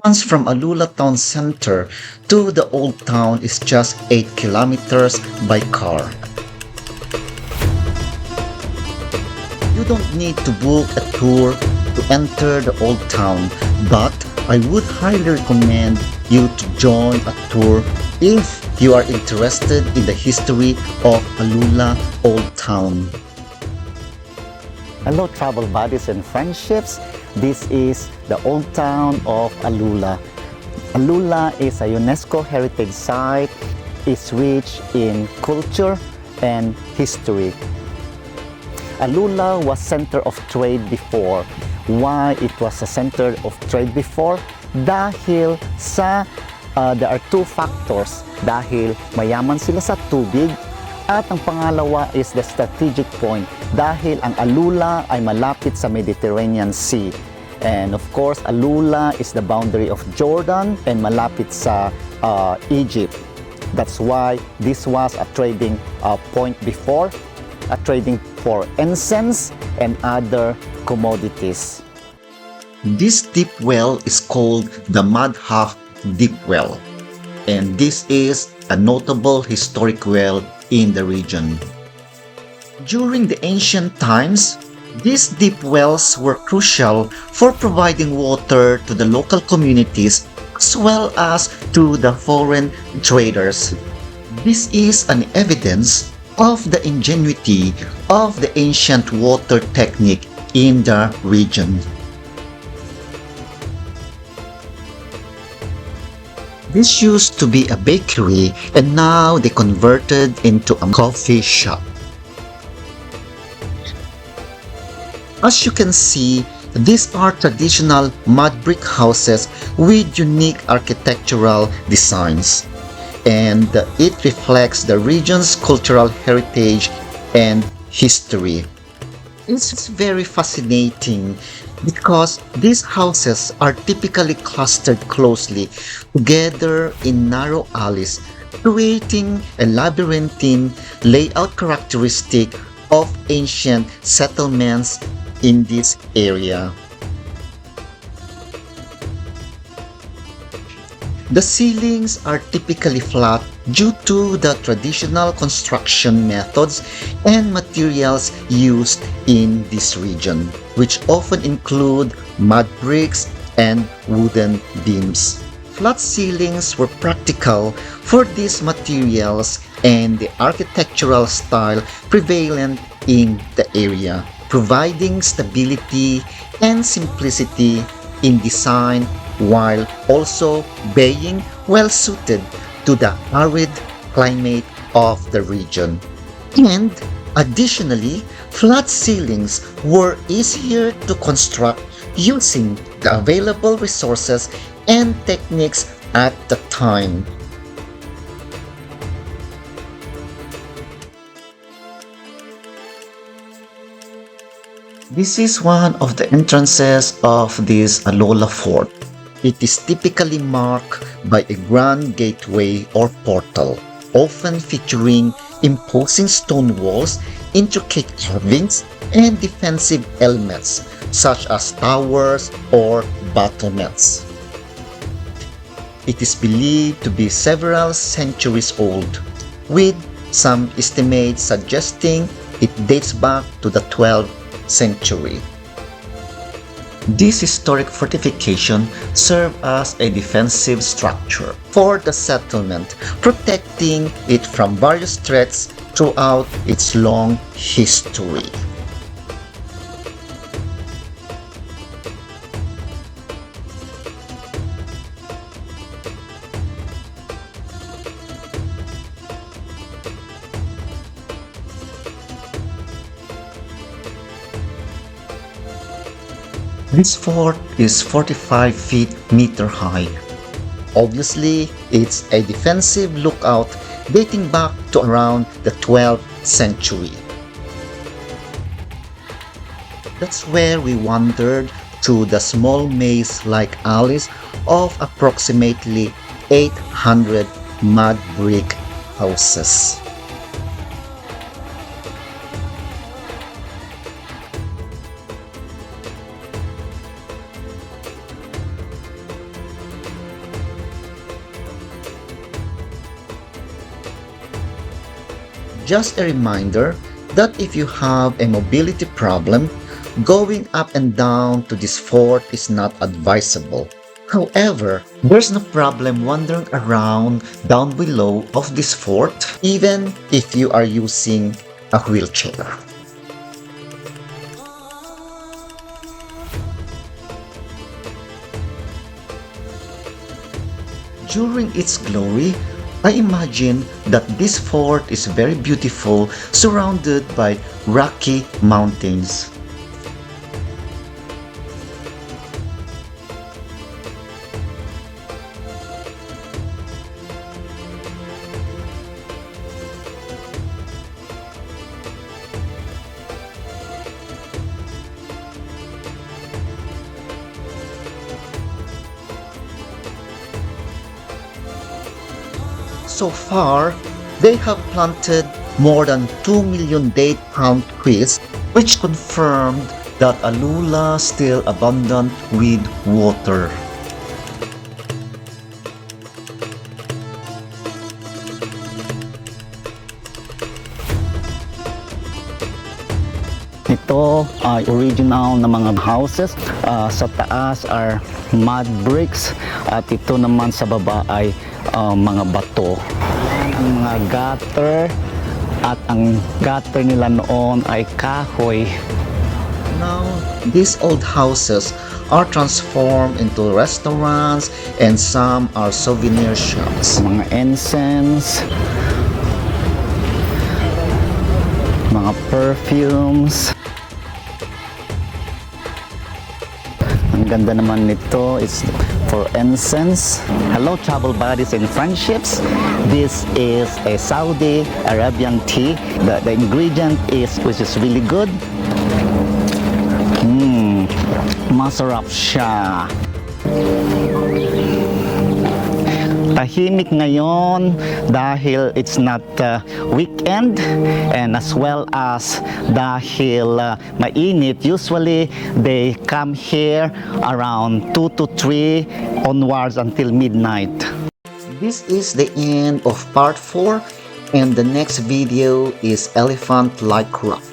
Distance from Alula town center to the old town is just 8 kilometers by car. You don't need to book a tour to enter the old town, but I would highly recommend you to join a tour if you are interested in the history of Alula Old Town. Hello travel buddies and friendships. This is the old town of Alula. Alula is a UNESCO heritage site. It's rich in culture and history. Alula was center of trade before. Why it was a center of trade before? Dahil there are two factors. Dahil mayaman sila sa tubig at ang pangalawa is the strategic point dahil ang Alula ay malapit sa Mediterranean Sea. And of course, Alula is the boundary of Jordan and malapit sa Egypt. That's why this was a trading point before, a trading for incense and other commodities. This deep well is called the Madhaf Deep Well, and this is a notable historic well in the region. During the ancient times, these deep wells were crucial for providing water to the local communities as well as to the foreign traders. This is an evidence of the ingenuity of the ancient water technique in the region. This used to be a bakery and now they converted into a coffee shop. As you can see, these are traditional mud brick houses with unique architectural designs, and it reflects the region's cultural heritage and history. It's very fascinating because these houses are typically clustered closely together in narrow alleys, creating a labyrinthine layout characteristic of ancient settlements in this area. The ceilings are typically flat due to the traditional construction methods and materials used in this region, which often include mud bricks and wooden beams. Flat ceilings were practical for these materials and the architectural style prevalent in the area, providing stability and simplicity in design while also being well suited to the arid climate of the region. And additionally, flat ceilings were easier to construct using the available resources and techniques at the time. This is one of the entrances of this Alula fort. It is typically marked by a grand gateway or portal, often featuring imposing stone walls, intricate carvings, and defensive elements such as towers or battlements. It is believed to be several centuries old, with some estimates suggesting it dates back to the 12th century. This historic fortification served as a defensive structure for the settlement, protecting it from various threats throughout its long history. This fort is 45 meter high. Obviously, it's a defensive lookout dating back to around the 12th century. That's where we wandered through the small maze-like alleys of approximately 800 mud brick houses. Just a reminder that if you have a mobility problem, going up and down to this fort is not advisable. However, there's no problem wandering around down below of this fort, even if you are using a wheelchair. During its glory, I imagine that this fort is very beautiful, surrounded by rocky mountains. So far, they have planted more than 2 million date palm trees, which confirmed that Alula still abundant with water. Ito ay original na mga houses. Sa taas are mud bricks at ito naman sa baba ay mga bato. Ang mga gutter at ang gutter nila noon ay kahoy. Now, these old houses are transformed into restaurants and some are souvenir shops. Mga incense, mga perfumes. Ang ganda naman nito is for incense. Hello travel buddies and friendships. This is a Saudi Arabian tea. The ingredient which is really good. Masarap siya. Tahimik ngayon dahil it's not weekend and as well as dahil mainit. Usually they come here around 2 to 3 onwards until midnight. This is the end of part 4 and the next video is Elephant Like Rock.